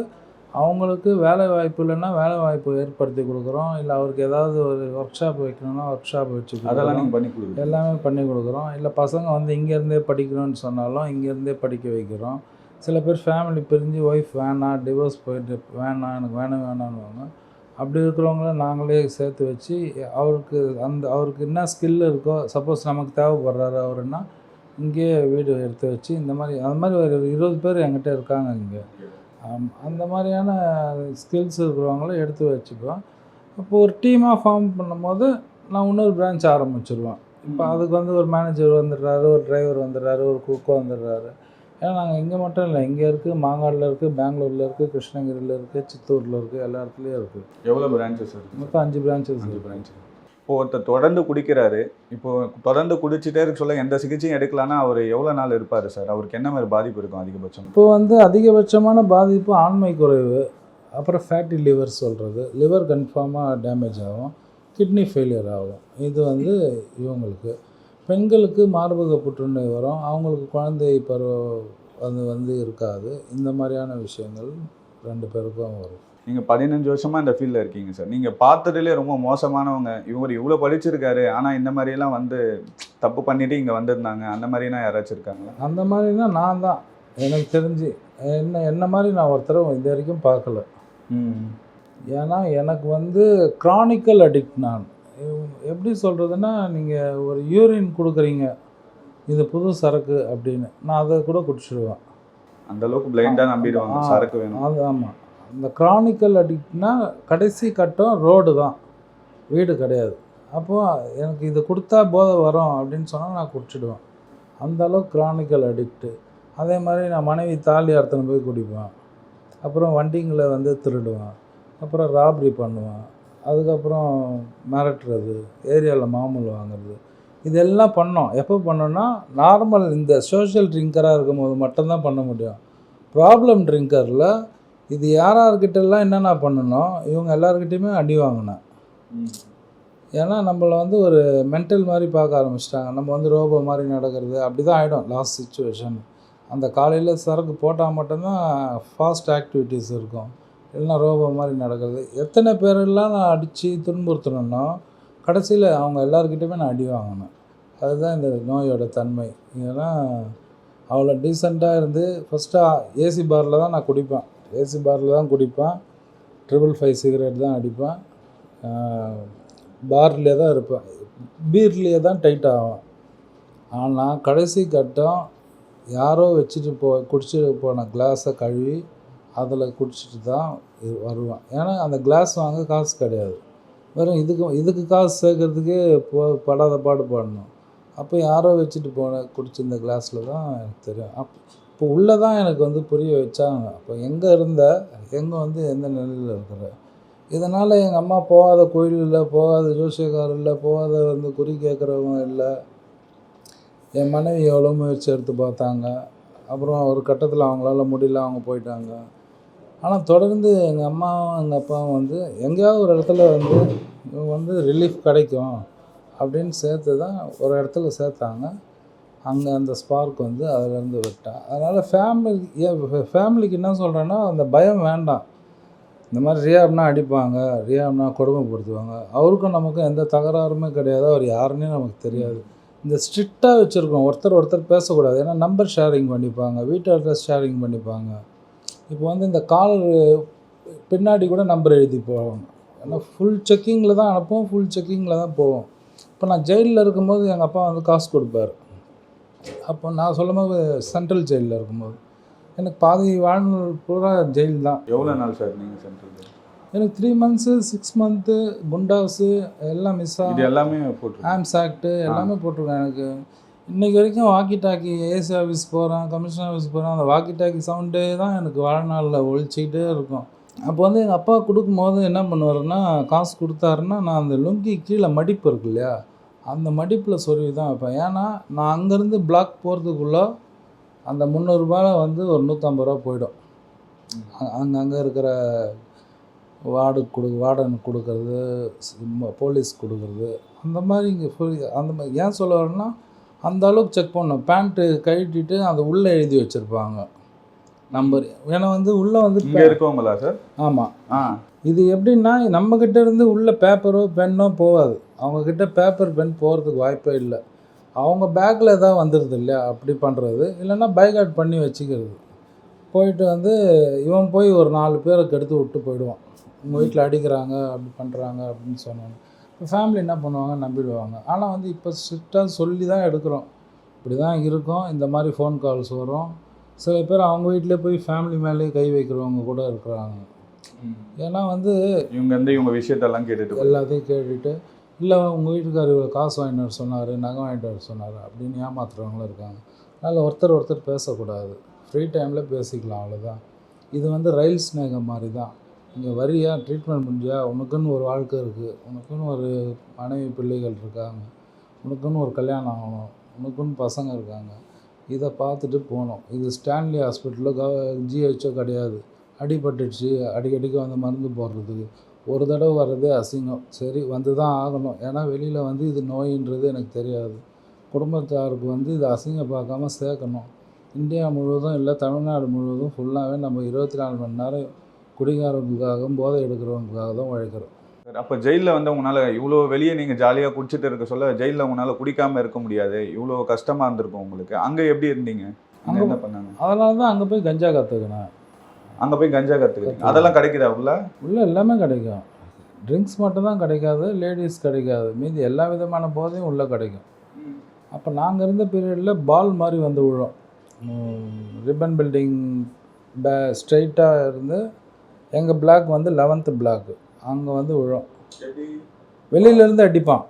அவங்களுக்கு வேலை வாய்ப்பு இல்லைன்னா வேலை வாய்ப்பு ஏற்படுத்தி கொடுக்குறோம். இல்லை அவருக்கு ஏதாவது ஒரு ஒர்க் ஷாப் வைக்கணும்னா ஒர்க் ஷாப் வச்சு அதெல்லாம் நீங்கள் பண்ணி கொடுக்குறோம், எல்லாமே பண்ணி கொடுக்குறோம். இல்லை பசங்க வந்து இங்கேருந்தே படிக்கணும்னு சொன்னாலும் இங்கேருந்தே படிக்க வைக்கிறோம். சில பேர் ஃபேமிலி பிரிஞ்சு ஒய்ஃப் வேணாம், டிவோர்ஸ் போயிட்டு வேணாம், எனக்கு வேணான்னுவாங்க. அப்படி இருக்கிறவங்கள நாங்களே சேர்த்து வச்சு அவருக்கு என்ன ஸ்கில் இருக்கோ, சப்போஸ் நமக்கு தேவைப்படுறாரு அவருன்னா இங்கேயே வீடு எடுத்து வச்சு அந்த மாதிரி ஒரு 20 பேர் என்கிட்ட இருக்காங்க இங்கே. அந்த மாதிரியான ஸ்கில்ஸ் இருக்கிறவங்கள எடுத்து வச்சுப்போம். இப்போ ஒரு டீமாக ஃபார்ம் பண்ணும்போது நான் இன்னொரு பிரான்ச் ஆரம்பிச்சிருவேன். இப்போ அதுக்கு வந்து ஒரு மேனேஜர் வந்துடுறாரு, ஒரு டிரைவர் வந்துடுறாரு, ஒரு குக்கோ வந்துடுறாரு. ஏன்னா நாங்கள் இங்கே மட்டும் இல்லை, இங்கே இருக்குது, மாங்காடில் இருக்குது, பெங்களூரில் இருக்குது, கிருஷ்ணகிரியில் இருக்குது, சித்தூரில் இருக்குது, எல்லா இடத்துலையும் இருக்குது. எவ்வளோ பிரான்ச்சஸ் இருக்குது? மொத்தம் 5 பிரான்ச்சஸ். 5 பிரான்ச்சு. இப்போ ஒருத்தர் தொடர்ந்து குடிக்கிறாரு, இப்போது தொடர்ந்து குடிச்சிட்டே இருக்க சொல்ல எந்த சிகிச்சையும் எடுக்கலான்னா அவர் எவ்வளோ நாள் இருப்பார் சார்? அவருக்கு என்ன மாதிரி பாதிப்பு இருக்கும் அதிகபட்சம்? இப்போ வந்து அதிகபட்சமான பாதிப்பு ஆண்மை குறைவு, அப்புறம் ஃபேட்டி லிவர் சொல்கிறது, லிவர் கன்ஃபார்மாக டேமேஜ் ஆகும், கிட்னி ஃபெயிலியர் ஆகும். இது வந்து இவங்களுக்கு. பெண்களுக்கு மார்பக புற்றுநோய் வரும், அவங்களுக்கு குழந்தை பருவம் வந்து இருக்காது. இந்த மாதிரியான விஷயங்கள் 2 பேருக்கும் வரும். நீங்கள் 15 வருஷமாக இந்த ஃபீல்டில் இருக்கீங்க சார். நீங்கள் பார்த்ததுலேயே ரொம்ப மோசமானவங்க, இவர் இவ்வளோ படிச்சிருக்காரு ஆனால் இந்த மாதிரியெல்லாம் வந்து தப்பு பண்ணிவிட்டு இங்கே வந்திருந்தாங்க, அந்த மாதிரினா யாராச்சும் இருக்காங்களா? அந்த மாதிரினா நான் தான், எனக்கு தெரிஞ்சு என்ன மாதிரி நான் ஒருத்தரும் இது வரைக்கும் பார்க்கல. ஏன்னா எனக்கு வந்து க்ரானிக்கல் அடிக்ட். நான் எப்படி சொல்கிறதுன்னா, நீங்கள் ஒரு யூரின் கொடுக்குறீங்க, இது புது சரக்கு அப்படின்னு, நான் அதை கூட குடிச்சிடுவேன். அந்தளவுக்கு பிளைண்டாக நம்பிடுவாங்க சரக்கு வேணும். அது ஆமாம். அந்த க்ரானிக்கல் அடிக்ட்னால் கடைசி கட்டம் ரோடு தான், வீடு கிடையாது. அப்போது எனக்கு இது கொடுத்தா போதை வரும் அப்படின்னு சொன்னால் நான் குடிச்சிடுவேன். அந்தளவுக்கு க்ரானிக்கல் அடிக்ட்டு. அதே மாதிரி நான் மனைவி தாலி அறுத்துன்னு போய் குடிப்பேன், அப்புறம் வண்டிங்களை வந்து திருடுவேன், அப்புறம் ராப்ரி பண்ணுவேன், அதுக்கப்புறம் மிரட்டுறது, ஏரியாவில் மாமூல் வாங்குறது, இதெல்லாம் பண்ணோம். எப்போ பண்ணோன்னா நார்மல் இந்த சோஷியல் ட்ரிங்கராக இருக்கும்போது மட்டும்தான் பண்ண முடியும். ப்ராப்ளம் ட்ரிங்கரில் இது யார்கிட்டெல்லாம் என்னென்ன பண்ணணும், இவங்க எல்லாருக்கிட்டையுமே அடி வாங்கினேன். ஏன்னா நம்மளை வந்து ஒரு மென்டல் மாதிரி பார்க்க ஆரம்பிச்சிட்டாங்க. நம்ம வந்து ரோபோ மாதிரி நடக்கிறது அப்படி தான் ஆகிடும் லாஸ்ட் சுச்சுவேஷன். அந்த காலையில் சரக்கு போட்டால் மட்டும்தான் ஃபாஸ்ட் ஆக்டிவிட்டீஸ் இருக்கும், இல்லைன்னா ரோபோ மாதிரி நடக்கிறது. எத்தனை பேரெல்லாம் நான் அடித்து துன்புறுத்தணுன்னா கடைசியில் அவங்க எல்லாருக்கிட்டையுமே நான் அடி வாங்கினேன். அதுதான் இந்த நோயோட தன்மை. ஏன்னா அவ்வளோ டீசெண்டாக இருந்து ஃபஸ்ட்டு ஏசி பாரில் தான் நான் குடிப்பேன், ஏசி பாரில் தான் குடிப்பேன், 555 சிகரெட் தான் அடிப்பேன், பார்லேயே தான் இருப்பேன், பீர்லேயே தான் டைட் ஆகும். ஆனால் கடைசி கட்டம் யாரோ வச்சுட்டு குடிச்சிட்டு போன கிளாஸை கழுவி அதில் குடிச்சிட்டு தான் வருவேன். ஏன்னா அந்த கிளாஸ் வாங்க காசு கிடையாது, வெறும் இதுக்கு காசு சேர்க்கறதுக்கே படாத பாடு பாடணும். அப்போ யாரோ வச்சுட்டு குடிச்சிருந்த கிளாஸில் தான் எனக்கு தெரியும். இப்போ உள்ளே தான் எனக்கு வந்து புரிய வச்சாங்க, அப்போ எங்கே எங்கே வந்து எந்த நிலையில் இருக்கிற. இதனால் எங்கள் அம்மா போகாத கோயில் இல்லை, போகாத ஜோசியக்காரர் இல்லை, போகாத வந்து குறி கேட்குறவங்க இல்லை. என் மனைவி எவ்வளோ முயற்சி எடுத்து பார்த்தாங்க, அப்புறம் ஒரு கட்டத்தில் அவங்களால முடியல, அவங்க போயிட்டாங்க. ஆனால் தொடர்ந்து எங்கள் அம்மாவும் எங்கள் அப்பாவும் வந்து எங்கேயாவது ஒரு இடத்துல வந்து ரிலீஃப் கிடைக்கும் அப்படின்னு சேர்த்து தான் ஒரு இடத்துல சேர்த்தாங்க. அங்கே அந்த ஸ்பார்க் வந்து அதிலேருந்து விட்டேன். அதனால் ஃபேமிலிக்கு என்ன சொல்கிறேன்னா, அந்த பயம் வேண்டாம். இந்த மாதிரி ரியாப்னா அடிப்பாங்க, ரியாப்னா கொடுமைப்படுத்துவாங்க, அவருக்கும் நமக்கும் எந்த தகராறுமே கிடையாது, அவர் யாருன்னே நமக்கு தெரியாது. இந்த ஸ்ட்ரிக்டாக வச்சுருக்கோம், ஒருத்தர் பேசக்கூடாது. ஏன்னா நம்பர் ஷேரிங் பண்ணிப்பாங்க, வீட்டு அட்ரஸ் ஷேரிங் பண்ணிப்பாங்க. இப்போ வந்து இந்த கால் பின்னாடி கூட நம்பர் எழுதி போவாங்க, ஏன்னா ஃபுல் செக்கிங்கில் தான் அனுப்புவோம், ஃபுல் செக்கிங்கில் தான் போவோம். இப்போ நான் ஜெயிலில் இருக்கும்போது எங்கள் அப்பா வந்து காசு கொடுப்பார். அப்போ நான் சொல்லும்போது சென்ட்ரல் ஜெயிலில் இருக்கும்போது எனக்கு பாதி வாழ்நாள் பூரா ஜெயில் தான். எவ்வளோ நாள் சார் நீங்கள் சென்ட்ரல்? எனக்கு 3 months 6 months குண்டாஸு எல்லாம் மிஸ் இது ஆகும். எல்லாமே போட்டு ஆம்ஸ் ஆக்ட்டு எல்லாமே போட்டிருக்கேன். எனக்கு இன்றைக்கி வரைக்கும் வாக்கி டாக்கி ஏசி ஆஃபீஸ் போகிறேன், கமிஷனர் ஆஃபீஸ் போகிறேன், அந்த வாக்கி டாக்கி சவுண்டே தான் எனக்கு வாழ்நாளில் ஒழிச்சிக்கிட்டே இருக்கும். அப்போ வந்து எங்கள் அப்பா கொடுக்கும்போது என்ன பண்ணுவாருன்னா, காசு கொடுத்தாருன்னா நான் அந்த லுங்கி கீழே மடிப்பு இருக்கு இல்லையா, அந்த மடிப்பில் சொருவி தான் வைப்பேன். ஏன்னா நான் அங்கேருந்து பிளாக் போகிறதுக்குள்ளே அந்த 300 ரூபாயில் வந்து ஒரு 150 ரூபா போயிடும். அங்கங்கே இருக்கிற வார்டனுக்கு கொடுக்கறது, போலீஸ் கொடுக்கறது, அந்த மாதிரி இங்கே அந்த மாதிரி ஏன் சொல்ல வரேன்னா அந்த அளவுக்கு செக் பண்ணணும். பேண்ட்டு கழட்டிட்டு அதை உள்ளே எழுதி வச்சுருப்பாங்க நம்பர். ஏன்னா வந்து உள்ளே வந்து இங்கே இருக்கவங்களா சார்? ஆமாம். ஆ, இது எப்படின்னா நம்மக்கிட்ட இருந்து உள்ளே பேப்பரோ பென்னோ போகாது. அவங்கக்கிட்ட பேப்பர் பென் போகிறதுக்கு வாய்ப்பே இல்லை. அவங்க பேக்கில் எதாவது வந்துடுது இல்லையா, அப்படி பண்ணுறது. இல்லைன்னா பைகாட் பண்ணி வச்சுக்கிறது. போயிட்டு வந்து இவன் போய் ஒரு 4 பேரை கெடுத்து விட்டு போயிடுவான். உங்கள் வீட்டில் அடிக்கிறாங்க, அப்படி பண்ணுறாங்க அப்படின்னு சொன்னாங்க. இப்போ ஃபேமிலி என்ன பண்ணுவாங்க, நம்பிடுவாங்க. ஆனால் வந்து இப்போ ஸ்ட்ரிக்டாக சொல்லி தான் எடுக்கிறோம். இப்படி தான் இருக்கும், இந்த மாதிரி ஃபோன் கால்ஸ் வரும். சில பேர் அவங்க வீட்டிலே போய் ஃபேமிலி மேலேயே கை வைக்கிறவங்க கூட இருக்கிறாங்க. ஏன்னா வந்து இவங்க வந்து இவங்க விஷயத்தெல்லாம் கேட்டுட்டு எல்லாத்தையும் கேட்டுட்டு, இல்லை உங்கள் வீட்டுக்காரர் இவ்வளோ காசு வாங்கிட்டு வர சொன்னார், நகை வாங்கிட்டு வர சொன்னார் அப்படின்னு ஏமாத்துறவங்களும் இருக்காங்க. அதனால் ஒருத்தர் பேசக்கூடாது. ஃப்ரீ டைமில் பேசிக்கலாம், அவ்வளோதான். இது வந்து ரயில் ஸ்நேகம் மாதிரி தான். இங்கே வரியா, ட்ரீட்மெண்ட் முடிஞ்சா, உனக்குன்னு ஒரு வாழ்க்கை இருக்குது, உனக்குன்னு ஒரு மனைவி பிள்ளைகள் இருக்காங்க, உனக்குன்னு ஒரு கல்யாணம் ஆகணும், உனக்குன்னு பசங்க இருக்காங்க, இதை பார்த்துட்டு போகணும். இது ஸ்டான்லி ஹாஸ்பிட்டலில் ஜிஹெச்சோ கிடையாது. அடிபட்டுடுச்சு, அடிக்கடிக்கு வந்து மருந்து போடுறதுக்கு ஒரு தடவை வர்றதே அசிங்கம். சரி வந்து தான் ஆகணும். ஏன்னா வெளியில் வந்து இது நோயின்றது எனக்கு தெரியாது. குடும்பத்தாருக்கு வந்து இது அசிங்க பார்க்காம சேர்க்கணும். இந்தியா முழுவதும் இல்லை, தமிழ்நாடு முழுவதும் ஃபுல்லாகவே நம்ம 24 மணி நேரம் குடிகாரங்களுக்காகவும் போதை எடுக்கிறவங்களுக்காக தான் உழைக்கிறோம். அப்போ ஜெயிலில் வந்து உங்களால் இவ்வளோ வெளியே நீங்கள் ஜாலியாக குடிச்சிட்டு இருக்க சொல்ல, ஜெயிலில் உங்களால் குடிக்காமல் இருக்க முடியாது, இவ்வளோ கஷ்டமாக இருந்திருக்கும் உங்களுக்கு. அங்கே எப்படி இருந்தீங்க? அங்கே என்ன பண்ணாங்க? அதனால தான் அங்கே போய் கஞ்சா கற்றுக்கினேன். அங்கே போய் கஞ்சா கற்றுக்கிட்டீங்க? அதெல்லாம் கிடைக்குதா உள்ள எல்லாமே கிடைக்கும். ட்ரிங்க்ஸ் மட்டும்தான் கிடைக்காது, லேடிஸ் கிடைக்காது, மீதி எல்லா விதமான போதையும் உள்ளே கிடைக்கும். அப்போ நாங்கள் இருந்த பீரியடில் பால் மாதிரி வந்து விழும். ரிப்பன் பில்டிங் ஸ்ட்ரைட்டாக இருந்து எங்கள் பிளாக் வந்து 11th பிளாக்கு, அங்கே வந்து விழும். வெளியிலேருந்து அடிப்பான்.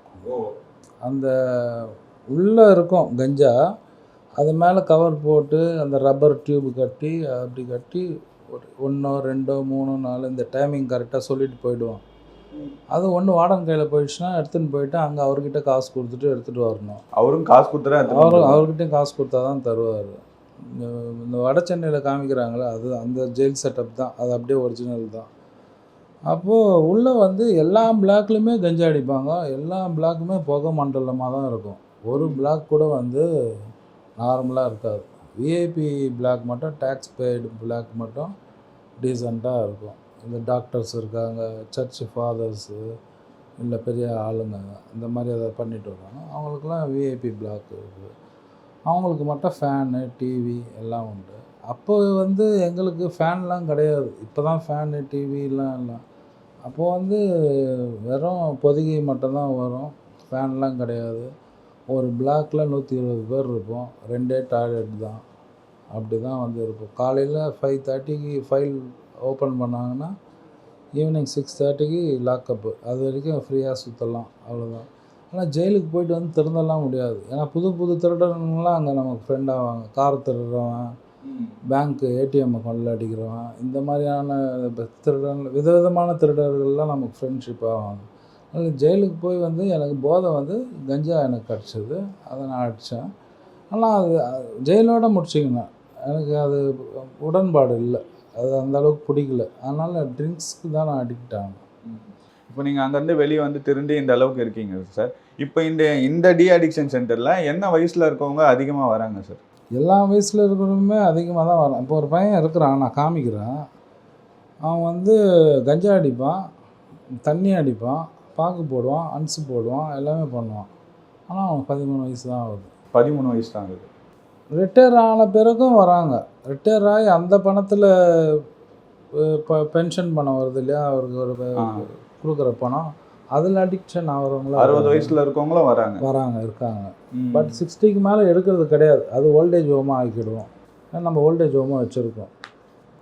அந்த உள்ளே இருக்கும் கஞ்சா, அது மேலே கவர் போட்டு அந்த ரப்பர் டியூப் கட்டி அப்படி கட்டி 1 2 3 4 இந்த டைமிங் கரெக்டாக சொல்லிட்டு போயிடுவான். அது ஒன்று வார்டன் கையில் போயிடுச்சுன்னா எடுத்துன்னு போயிட்டு அங்கே அவர்கிட்ட காசு கொடுத்துட்டு எடுத்துகிட்டு வரணும். அவரும் காசு கொடுத்துட்டா அவர்கிட்டையும் காசு கொடுத்தா தான் தருவார். இந்த வட சென்னையில் காமிக்கிறாங்களே, அது அந்த ஜெயில் செட்டப் தான், அது அப்படியே ஒரிஜினல் தான். அப்போது உள்ளே வந்து எல்லா பிளாக்லையுமே கஞ்சா அடிப்பாங்க, எல்லா பிளாக்குமே புகை மண்டலமாக தான் இருக்கும். ஒரு பிளாக் கூட வந்து நார்மலாக இருக்காது. விஐபி பிளாக் மட்டும், டேக்ஸ் பெய்டு பிளாக் மட்டும் டீசெண்டாக இருக்கும். இந்த டாக்டர்ஸ் இருக்காங்க, சர்ச் ஃபாதர்ஸு, இல்லை பெரிய ஆளுங்க, இந்த மாதிரி அதை பண்ணிட்டு வருவாங்க. அவங்களுக்குலாம் விஐபி பிளாக் இருக்குது. அவங்களுக்கு மட்டும் ஃபேனு, டிவி எல்லாம் உண்டு. அப்போ வந்து எங்களுக்கு ஃபேன்லாம் கிடையாது. இப்போ தான் ஃபேனு, டிவிலாம் எல்லாம். அப்போது வந்து வெறும் பொதிகை மட்டும்தான் வரும், ஃபேன்லாம் கிடையாது. ஒரு பிளாக்கில் 120 பேர் இருப்போம், 2 டாய்லெட் தான். அப்படி தான் வந்து இருப்போம். காலையில் 5:30க்கு ஃபைல் ஓப்பன் பண்ணாங்கன்னா ஈவினிங் 6:30க்கு லாக்கப்பு. அது வரைக்கும் ஃப்ரீயாக சுற்றலாம், அவ்வளோதான். ஆனால் ஜெயிலுக்கு போயிட்டு வந்து திருந்தலாம் முடியாது. ஏன்னா புது திருடனுங்களாம் அங்கே நமக்கு ஃப்ரெண்ட் ஆவாங்க. கார் திருடுறவன், பேங்க்கு ஏடிஎம்மை கொள்ள அடிக்கிறவன், இந்த மாதிரியான திருடர்கள், விதவிதமான திருடர்கள்லாம் நமக்கு ஃப்ரெண்ட்ஷிப் ஆவாங்க. அதனால் ஜெயிலுக்கு போய் வந்து எனக்கு போதை வந்து கஞ்சா எனக்கு கிடச்சிது, அதை நான் அடித்தேன். ஆனால் அது ஜெயிலோடு முடிச்சிக்கினேன். எனக்கு அது உடன்பாடு இல்லை, அது அந்தளவுக்கு பிடிக்கல. அதனால் ட்ரிங்க்ஸ்க்கு தான் நான் அடிக்ட் ஆனேன். இப்போ நீங்கள் அங்கேருந்து வெளியே வந்து திரும்பி இந்த அளவுக்கு இருக்கீங்க சார். இப்போ இந்த டி அடிக்ஷன் சென்டரில் என்ன வயசில் இருக்கவங்க அதிகமாக வராங்க சார்? எல்லா வயசில் இருக்கிறவங்களுமே அதிகமாக தான் வரான். இப்போ ஒரு பையன் இருக்கிறான், நான் காமிக்கிறேன். அவன் வந்து கஞ்சா அடிப்பான், தண்ணி அடிப்பான், பாக்கு போடுவான், அன்ஸு போடுவான், எல்லாமே பண்ணுவான். ஆனால் அவன் 13 வயசு தான் ஆகுது. 13 வயசு தான் ஆகுது. ரிட்டையர் ஆன பிறகும் வராங்க. ரிட்டையர் ஆகி அந்த பணத்தில் இப்போ பென்ஷன் பணம் வருது இல்லையா, அவருக்கு ஒரு கொடுக்குற பணம் அதில் அடிக்ஷன் ஆகிறவங்கள 60 வயசுல இருக்கவங்களும் வராங்க இருக்காங்க. பட் 60க்கு மேலே எடுக்கிறது கிடையாது. அது ஓல்டேஜ் ஹோமாக ஆக்கிடுவோம். நம்ம ஓல்டேஜ் ஹோமாக வச்சுருக்கோம்.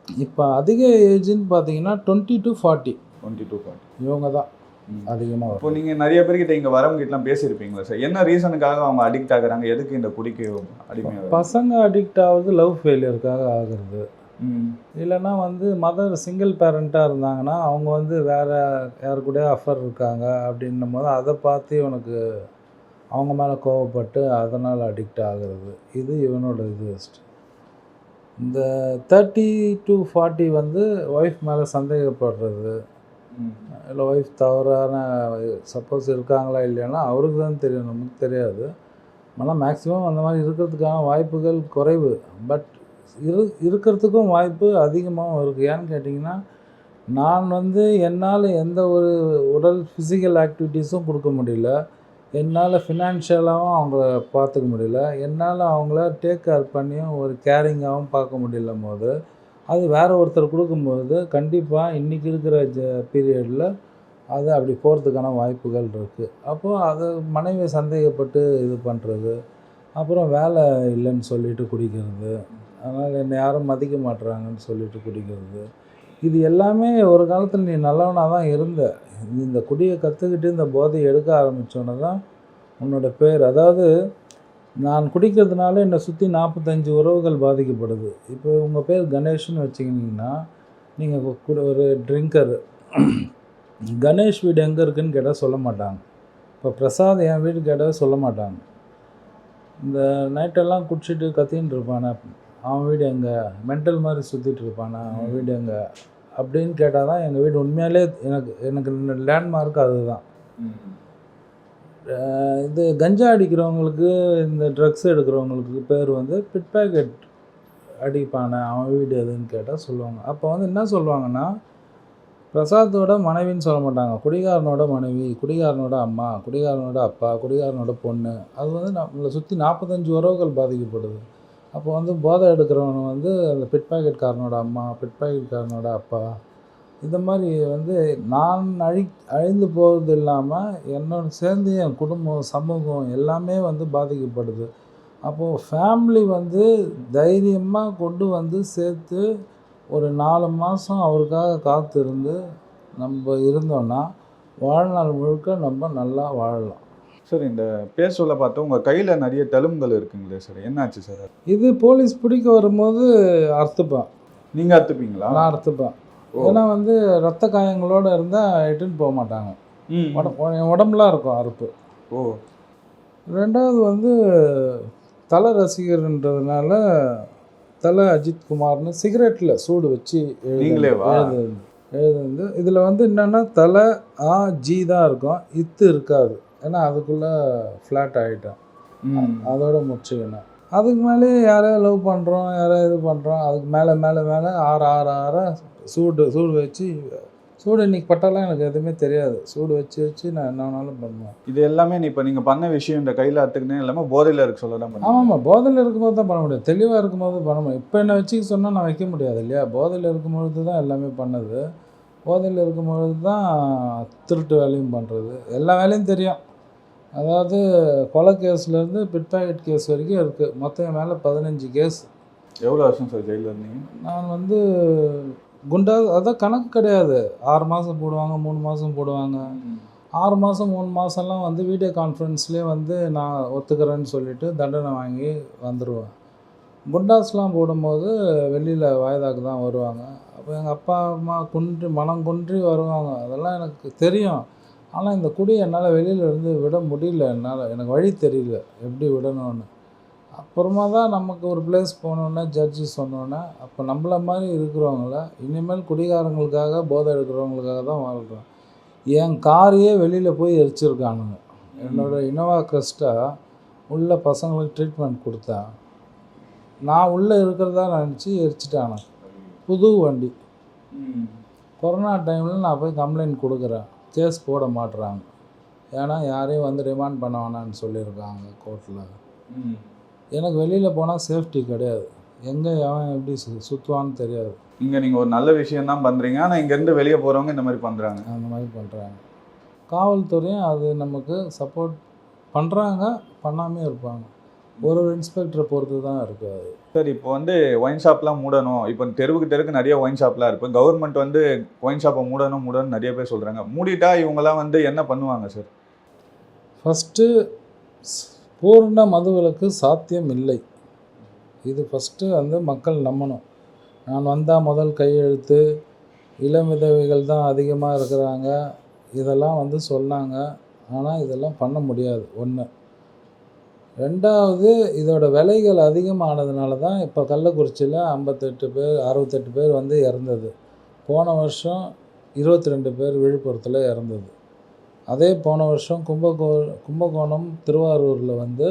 இப்போ அதிக ஏஜ்னு பார்த்தீங்கன்னா 20 to 40 இவங்க தான் அதிகமாக. இப்போ நீங்கள் நிறைய பேர்கிட்ட இங்கே வரவங்ககிட்டலாம் பேசியிருப்பீங்களா சார்? என்ன ரீசனுக்காக அவங்க அடிக்ட் ஆகுறாங்க? எதுக்கு இந்த குடிக்கு அடிமையாக? பசங்க அடிக்ட் ஆகுறது லவ் ஃபெயிலியருக்காக ஆகுறது. இல்லைன்னா வந்து மதர் சிங்கிள் பேரண்ட்டாக இருந்தாங்கன்னா அவங்க வந்து வேறு யாரு கூட அஃபர் இருக்காங்க அப்படின்னும் போது அதை பார்த்து இவனுக்கு அவங்க மேலே கோவப்பட்டு அதனால் அடிக்ட் ஆகுறது. இது இவனோட இது ஃபஸ்ட்டு. இந்த 30 to 40 வந்து ஒய்ஃப் மேலே சந்தேகப்படுறது, இல்லை ஒய்ஃப் தவறான சப்போஸ் இருக்காங்களா இல்லையானா அவருக்கு தான் தெரியும், நமக்கு தெரியாது. ஆனால் மேக்ஸிமம் அந்த மாதிரி இருக்கிறதுக்கான வாய்ப்புகள் குறைவு. பட் இருக்கிறதுக்கும் வாய்ப்பு அதிகமாகவும் இருக்குது. ஏன்னு கேட்டிங்கன்னா, நான் வந்து என்னால் எந்த ஒரு உடல் ஃபிசிக்கல் ஆக்டிவிட்டீஸும் கொடுக்க முடியல, என்னால் ஃபினான்ஷியலாகவும் அவங்கள பார்த்துக்க முடியல, என்னால் அவங்கள டேக் கேர் பண்ணியும் ஒரு கேரிங்காகவும் பார்க்க முடியல போது, அது வேறு ஒருத்தர் கொடுக்கும்போது கண்டிப்பாக இன்றைக்கி இருக்கிற பீரியடில் அது அப்படி போகிறதுக்கான வாய்ப்புகள் இருக்குது. அப்போது அது மனைவியை சந்தேகப்பட்டு இது பண்ணுறது, அப்புறம் வேலை இல்லைன்னு சொல்லிட்டு குடிக்கிறது, அதனால் என்னை யாரும் மதிக்க மாட்டுறாங்கன்னு சொல்லிட்டு குடிக்கிறது. இது எல்லாமே ஒரு காலத்தில் நீ நல்லவனாக தான் இருந்த, இந்த குடியை கற்றுக்கிட்டு இந்த போதையை எடுக்க ஆரம்பித்தோன்னே தான் உன்னோட பேர், அதாவது நான் குடிக்கிறதுனால என்னை சுற்றி 45 உறவுகள் பாதிக்கப்படுது. இப்போ உங்கள் பேர் கணேஷ்னு வச்சுக்கிட்டிங்கன்னா, நீங்கள் ஒரு ட்ரிங்கர், கணேஷ் வீடு எங்கே இருக்குதுன்னு கேட்டால் சொல்ல மாட்டாங்க. இப்போ பிரசாத் என் வீடு கேட்டால் சொல்ல மாட்டாங்க. இந்த நைட்டெல்லாம் குடிச்சிட்டு கத்தின்னு இருப்பானே அவன் வீடு எங்கே, மென்டல் மாதிரி சுற்றிட்டு இருப்பானே அவன் வீடு எங்கே அப்படின்னு கேட்டால் தான் எங்கள் வீடு உண்மையாலே எனக்கு லேண்ட்மார்க் அதுதான். இது கஞ்சா அடிக்கிறவங்களுக்கு, இந்த ட்ரக்ஸ் எடுக்கிறவங்களுக்கு பேர் வந்து பிட் பேக்கெட் அடிப்பானே அவன் வீடு எதுன்னு கேட்டால் சொல்லுவாங்க. அப்போ வந்து என்ன சொல்லுவாங்கன்னா, பிரசாத்தோட மனைவின்னு சொல்ல மாட்டாங்க, குடிகாரனோட மனைவி, குடிகாரனோட அம்மா, குடிகாரனோட அப்பா, குடிகாரனோட பொண்ணு. அது வந்து நம்மளை சுற்றி 45 உறவுகள் பாதிக்கப்படுது. அப்போ வந்து போதை எடுக்கிறவனை வந்து அந்த பிட் பேக்கெட்காரனோட அம்மா, பிட் பேக்கெட்காரனோட அப்பா, இந்த மாதிரி வந்து நான் அழிந்து போகிறது இல்லாமல் என்னோட சேர்ந்து என் குடும்பம், சமூகம் எல்லாமே வந்து பாதிக்கப்படுது. அப்போது ஃபேமிலி வந்து தைரியமாக கொண்டு வந்து சேர்த்து ஒரு 4 மாதம் அவருக்காக காத்திருந்து நம்ம இருந்தோன்னா வாழ்நாள் முழுக்க நம்ம நல்லா வாழலாம். சார், இந்த பேர் சொல்ல பார்த்தோம் உங்கள் கையில் நிறைய தழும்புகள் இருக்குங்களே சார், என்னாச்சு சார்? இது போலீஸ் பிடிக்க வரும்போது அறுத்துப்பேன். நீங்கள் அறுத்துப்பீங்களா? நான் அறுத்துப்பேன். ஏன்னா வந்து ரத்த காயங்களோடு இருந்தால் இட்டுன்னு போக மாட்டாங்க. என் உடம்புலாம் இருக்கும் அறுப்பு. ரெண்டாவது வந்து தலை ரசிகர்ன்றதுனால தலை அஜித் குமார்னு சிகரெட்டில் சூடு வச்சு எழுதுந்து. இதில் வந்து என்னென்னா தலை ஜி தான் இருக்கும், இத்து இருக்காது. ஏன்னா அதுக்குள்ளே ஃப்ளாட் ஆகிட்டேன், அதோட முடிச்சுக்கணும். அதுக்கு மேலே யாரையாவது லவ் பண்ணுறோம், யாராவது இது பண்ணுறோம், அதுக்கு மேலே மேலே மேலே ஆற சூடு வச்சு சூடு இன்றைக்கி பட்டாலாம் எனக்கு எதுவுமே தெரியாது. சூடு வச்சு நான் என்ன வேணாலும் பண்ணுவேன். இது எல்லாமே இப்போ நீங்கள் பண்ண விஷயம் இந்த கையில் அத்துக்குன்னு எல்லாமே போதையில் இருக்க சொல்ல தான். ஆமாம், போதையில் இருக்கும்போது தான் பண்ண முடியும், தெளிவாக இருக்கும்போது பண்ண முடியும். இப்போ என்ன வச்சுக்க சொன்னால் நான் வைக்க முடியாது இல்லையா? போதையில் இருக்கும்பொழுது தான் எல்லாமே பண்ணது. போதையில் இருக்கும்பொழுது தான் திருட்டு வேலையும் பண்ணுறது, எல்லா வேலையும் தெரியும். அதாவது கொலை கேஸ்லேருந்து பிட் பேக்கெட் கேஸ் வரைக்கும் இருக்குது. மொத்தம் மேலே 15 கேஸ். எவ்வளோ வருஷம் சார் ஜெயிலில் இருந்தீங்க? நான் வந்து குண்டா அதான் கணக்கு கிடையாது. 6 மாதம் போடுவாங்க, 3 மாதம் போடுவாங்க. 6 மாதம் 3 மாதம்லாம் வந்து வீடியோ கான்ஃபரன்ஸ்லேயே வந்து நான் ஒத்துக்கிறேன்னு சொல்லிவிட்டு தண்டனை வாங்கி வந்துடுவேன். குண்டாஸ்லாம் போடும்போது வெளியில் வாய்தாக்கு தான் வருவாங்க. அப்போ எங்கள் அப்பா அம்மா மனம் குன்றி வருவாங்க, அதெல்லாம் எனக்கு தெரியும். ஆனால் இந்த குடி என்னால் வெளியில் இருந்து விட முடியல, எனக்கு வழி தெரியல எப்படி விடணும்னு. அப்புறமா தான் நமக்கு ஒரு பிளேஸ் போனோன்னே ஜட்ஜி சொன்னோன்னே, அப்போ நம்மள மாதிரி இருக்கிறவங்கள இனிமேல் குடிகாரங்களுக்காக போதை எடுக்கிறவங்களுக்காக தான் வாழ்கிறோம். என் காரையே வெளியில் போய் எரிச்சிருக்கானுங்க. என்னோடய இனோவா கிறிஸ்டா உள்ள பசங்களுக்கு ட்ரீட்மெண்ட் கொடுத்தேன், நான் உள்ளே இருக்கிறதா நினச்சி எரிச்சிட்டானு. புது வண்டி. கொரோனா டைமில் நான் போய் கம்ப்ளைண்ட் கொடுக்குறேன், கேஸ் போட மாட்டுறாங்க. ஏன்னா யாரையும் வந்து ரிமாண்ட் பண்ண வேணான்னு சொல்லியிருக்காங்க கோர்ட்டில். எனக்கு வெளியில் போனால் சேஃப்டி கிடையாது. எங்கே எவன் எப்படி சுற்றுவான்னு தெரியாது. இங்கே நீங்கள் ஒரு நல்ல விஷயம் தான் பண்ணுறீங்க, ஆனால் இங்கேருந்து வெளியே போகிறவங்க இந்த மாதிரி பண்ணுறாங்க. அந்த மாதிரி பண்ணுறாங்க. காவல்துறையும் அது நமக்கு சப்போர்ட் பண்ணுறாங்க, பண்ணாமே இருப்பாங்க. ஒரு இன்ஸ்பெக்டரை பொறுத்து தான் இருக்குது அது. சார் இப்போ வந்து ஒயின் ஷாப்லாம் மூடணும், இப்போ தெருக்கு நிறைய ஒயின் ஷாப்லாம் இருக்குது, கவர்மெண்ட் வந்து ஒயின் ஷாப்பை மூடணும்னு நிறைய பேர் சொல்கிறாங்க. மூடிட்டா இவங்கெல்லாம் வந்து என்ன பண்ணுவாங்க சார்? ஃபஸ்ட்டு பூர்ண மதுவிலக்கு சாத்தியம் இல்லை. இது ஃபஸ்ட்டு வந்து மக்கள் நம்பணும். நான் வந்தால் முதல் கையெழுத்து, இளம் விதவைகள் தான் அதிகமாக இருக்கிறாங்க, இதெல்லாம் வந்து சொன்னாங்க. ஆனால் இதெல்லாம் பண்ண முடியாது. 1. 2வது, இதோட விலைகள் அதிகமானதுனால தான் இப்போ கள்ளக்குறிச்சியில் 58 பேர் 68 பேர் வந்து இறந்தது. போன வருஷம் 22 பேர் விழுப்புரத்தில் இறந்தது. அதே போன வருஷம் கும்பகோணம் திருவாரூரில் வந்து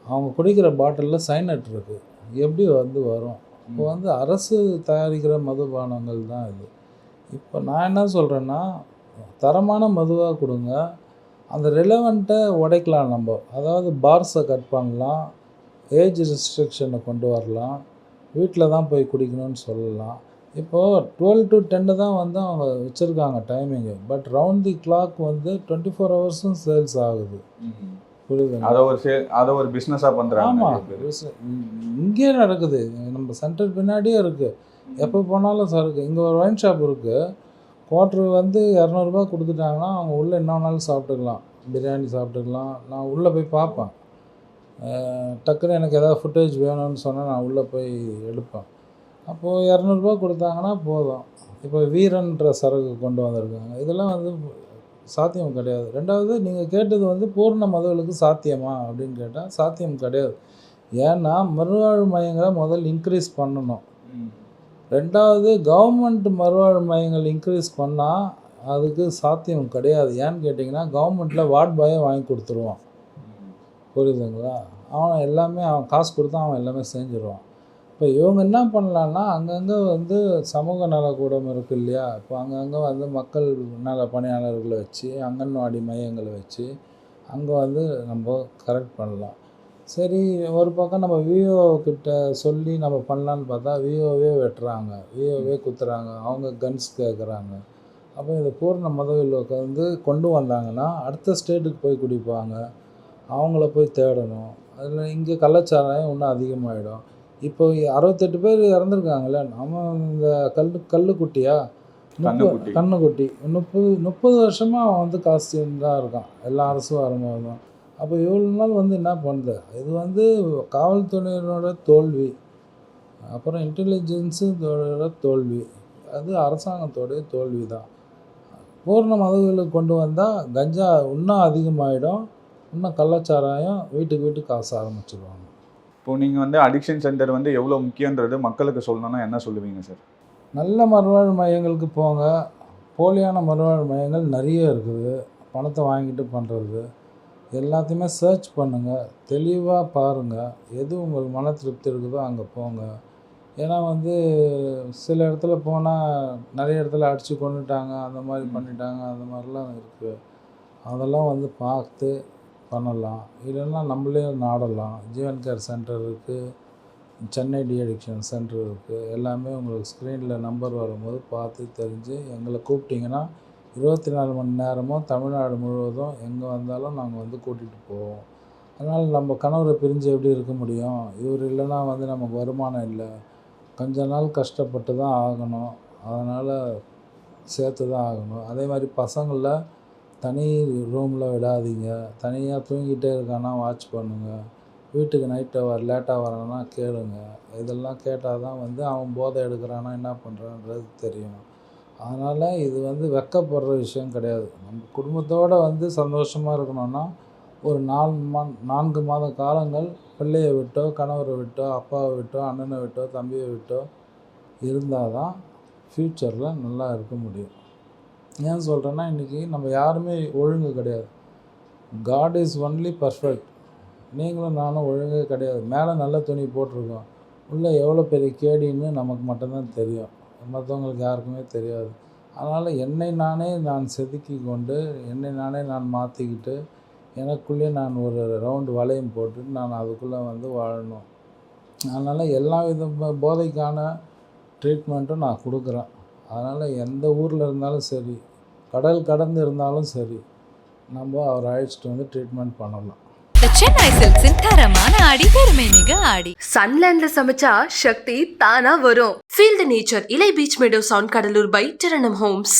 அவங்க குடிக்கிற பாட்டிலில் சைனட் இருக்குது. எப்படி வந்து வரும்? இப்போ வந்து அரசு தயாரிக்கிற மதுபானங்கள் தான் இது. இப்போ நான் என்ன சொல்கிறேன்னா, தரமான மதுவாக கொடுங்க. அந்த ரிலவெண்ட்டை உடைக்கலாம் நம்ம. அதாவது பார்ஸை கட் பண்ணலாம், ஏஜ் ரெஸ்ட்ரிக்ஷனை கொண்டு வரலாம், வீட்டில் தான் போய் குடிக்கணும்னு சொல்லலாம். இப்போது 12 to 10 தான் வந்து அவங்க வச்சுருக்காங்க timing. But round the clock வந்து 24 ஹவர்ஸும் சேல்ஸ் ஆகுது. புரியுதுங்க? அதை ஒரு பிஸ்னஸாக பண்ணுறாங்க. ஆமாம், இங்கேயே நடக்குது. நம்ம சென்டர் பின்னாடியே இருக்குது. எப்போ போனாலும் சரக்கு. இங்கே ஒரு ஒயின் ஷாப் இருக்குது. குவார்ட்ரு வந்து 200 கொடுத்துட்டாங்கன்னா அவங்க உள்ளே என்ன வேணாலும் சாப்பிட்டுக்கலாம். பிரியாணி சாப்பிட்டுக்கலாம். நான் உள்ளே போய் பார்ப்பேன். டக்குன்னு எனக்கு எதாவது ஃபுட்டேஜ் வேணும்னு சொன்னால் நான் உள்ளே போய் எடுப்பேன். அப்போது 200 கொடுத்தாங்கன்னா போதும். இப்போ வீரன்ற சரக்கு கொண்டு வந்திருக்காங்க. இதெல்லாம் வந்து சாத்தியம் கிடையாது. 2வது, நீங்கள் கேட்டது வந்து பூர்ண மதுவிலக்கு சாத்தியமா அப்படின்னு கேட்டால் சாத்தியம் கிடையாது. ஏன்னா மறுவாழ்வு மையங்களை முதல் இன்க்ரீஸ் பண்ணணும். 2வது, கவர்மெண்ட் மறுவாழ்வு மையங்கள் இன்க்ரீஸ் பண்ணால் அதுக்கு சாத்தியம் கிடையாது. ஏன்னு கேட்டிங்கன்னா, கவர்மெண்ட்டில் வார்ட் பாயை வாங்கி கொடுத்துருவான். புரியுதுங்களா? அவன் எல்லாமே அவன் காசு கொடுத்தா அவன் எல்லாமே செஞ்சுருவான். இப்போ இவங்க என்ன பண்ணலான்னா, அங்கங்கே வந்து சமூக நலக்கூடம் இருக்குது இல்லையா? இப்போ அங்கங்கே வந்து மக்கள் நல பணியாளர்களை வச்சு, அங்கன்வாடி மையங்களை வச்சு அங்கே வந்து நம்ம கரெக்ட் பண்ணலாம். சரி, ஒரு பக்கம் நம்ம விஓ கிட்ட சொல்லி நம்ம பண்ணலான்னு பார்த்தா விஓவே வெட்டுறாங்க, விஓவே குத்துறாங்க, அவங்க கன்ஸ் கேட்குறாங்க. அப்போ இந்த பூர்ண மதுவிலக்கை வந்து கொண்டு வந்தாங்கன்னா அடுத்த ஸ்டேட்டுக்கு போய் குடிப்பாங்க, அவங்கள போய் தேடணும். அதில் இங்கே கள்ளச்சாராயம் இன்னும் அதிகமாகிடும். இப்போ 68 பேர் இறந்துருக்காங்களே, நம்ம இந்த கல்லுக்குட்டியா கண்ணுக்குட்டி 30 வருஷமாக அவன் வந்து காஸ்டியூம் தான் இருக்கான், எல்லா அரசும் வரும்போது தான். அப்போ இவ்வளோ நாள் வந்து என்ன பண்ணுது? இது வந்து காவல்துறையினோட தோல்வி, அப்புறம் இன்டெலிஜென்ஸோட தோல்வி, அது அரசாங்கத்தோடைய தோல்வி தான். பூர்ண மதுவிலக்கு கொண்டு வந்தால் கஞ்சா இன்னும் அதிகமாகிடும், இன்னும் கள்ளச்சாராயம் வீட்டுக்கு காசு ஆரம்பிச்சிடுவாங்க. இப்போது நீங்கள் வந்து அடிக்ஷன் சென்டர் வந்து எவ்வளோ முக்கியன்றது மக்களுக்கு சொல்லணும்னா என்ன சொல்லுவீங்க சார்? நல்ல மறுவாழ்வு மையங்களுக்கு போங்க. போலியான மறுவாழ்வு மையங்கள் நிறைய இருக்குது. பணத்தை வாங்கிட்டு பண்ணுறது எல்லாத்தையுமே சர்ச் பண்ணுங்கள், தெளிவாக பாருங்கள். எது உங்களுக்கு மன திருப்தி இருக்குதோ அங்கே போங்க. ஏன்னா வந்து சில இடத்துல போனால் நிறைய இடத்துல அடித்து கொண்டுட்டாங்க, அந்த மாதிரி பண்ணிட்டாங்க, அந்த மாதிரிலாம் இருக்குது. அதெல்லாம் வந்து பார்த்து பண்ணலாம். இல்லைன்னா நம்மளே நாடலாம். ஜீவன் கேர் சென்டர் இருக்குது, சென்னை டி அடிக்ஷன் சென்டர் இருக்குது. எல்லாமே உங்களுக்கு ஸ்க்ரீனில் நம்பர் வரும்போது பார்த்து தெரிஞ்சு எங்களை கூப்பிட்டிங்கன்னா 24 மணி நேரமும் தமிழ்நாடு முழுவதும் எங்கே வந்தாலும் நாங்கள் வந்து கூட்டிகிட்டு போவோம். அதனால் நம்ம கணவரை பிரிஞ்சு எப்படி இருக்க முடியும்? இவர் இல்லைன்னா வந்து நமக்கு வருமானம் இல்லை, கொஞ்ச நாள் கஷ்டப்பட்டு தான் ஆகணும், அதனால் சேர்த்து தான் ஆகணும். அதே மாதிரி பசங்களில் தனி ரூமில் விடாதீங்க. தனியாக தூங்கிட்டே இருக்கானா வாட்ச் பண்ணுங்கள். வீட்டுக்கு நைட்டு லேட்டாக வரானா கேளுங்க. இதெல்லாம் கேட்டால் தான் வந்து அவன் போதை எடுக்கிறானா என்ன பண்ணுறான்றது தெரியும். அதனால் இது வந்து வெட்கப்படுற விஷயம் கிடையாது. நம்ம குடும்பத்தோடு வந்து சந்தோஷமாக இருக்கணும்னா ஒரு 4 மாத காலங்கள் பிள்ளையை விட்டோ, கணவரை விட்டோ, அப்பாவை விட்டோ, அண்ணனை விட்டோ, தம்பியை விட்டோ இருந்தால் தான் ஃப்யூச்சரில் நல்லா இருக்க முடியும். ஏன் சொல்கிறேன்னா, இன்றைக்கி நம்ம யாருமே ஒழுங்கு கிடையாது. God is only perfect. நீங்களும் நானும் ஒழுங்கே கிடையாது. மேலே நல்ல துணி போட்டிருக்கோம், உள்ளே எவ்வளோ பெரிய கேடின்னு நமக்கு மட்டும்தான் தெரியும், மற்றவங்களுக்கு யாருக்குமே தெரியாது. அதனால் நான் செதுக்கி கொண்டு நான் மாற்றிக்கிட்டு எனக்குள்ளே நான் ஒரு ரவுண்டு வளையம் போட்டு நான் அதுக்குள்ளே வந்து வாழணும். அதனால் எல்லா வித போதைக்கான ட்ரீட்மெண்ட்டும் நான் கொடுக்குறேன். அதனால் எந்த ஊரில் இருந்தாலும் சரி, கடல் கடந்து இருந்தாலும் சரி, நம்ம அவரை அழைச்சிட்டு வந்து ட்ரீட்மெண்ட் பண்ணலாம். The சென்னை சில்க்ஸின் தரமான ஆடி பெருமை மிக ஆடி. சன்லேண்ட்ல சமைச்சா சக்தி தானா வரும். ஃபீல் தி நேச்சர் இலை beach meadow sound Cuddalore by டிரனம் ஹோம்ஸ்.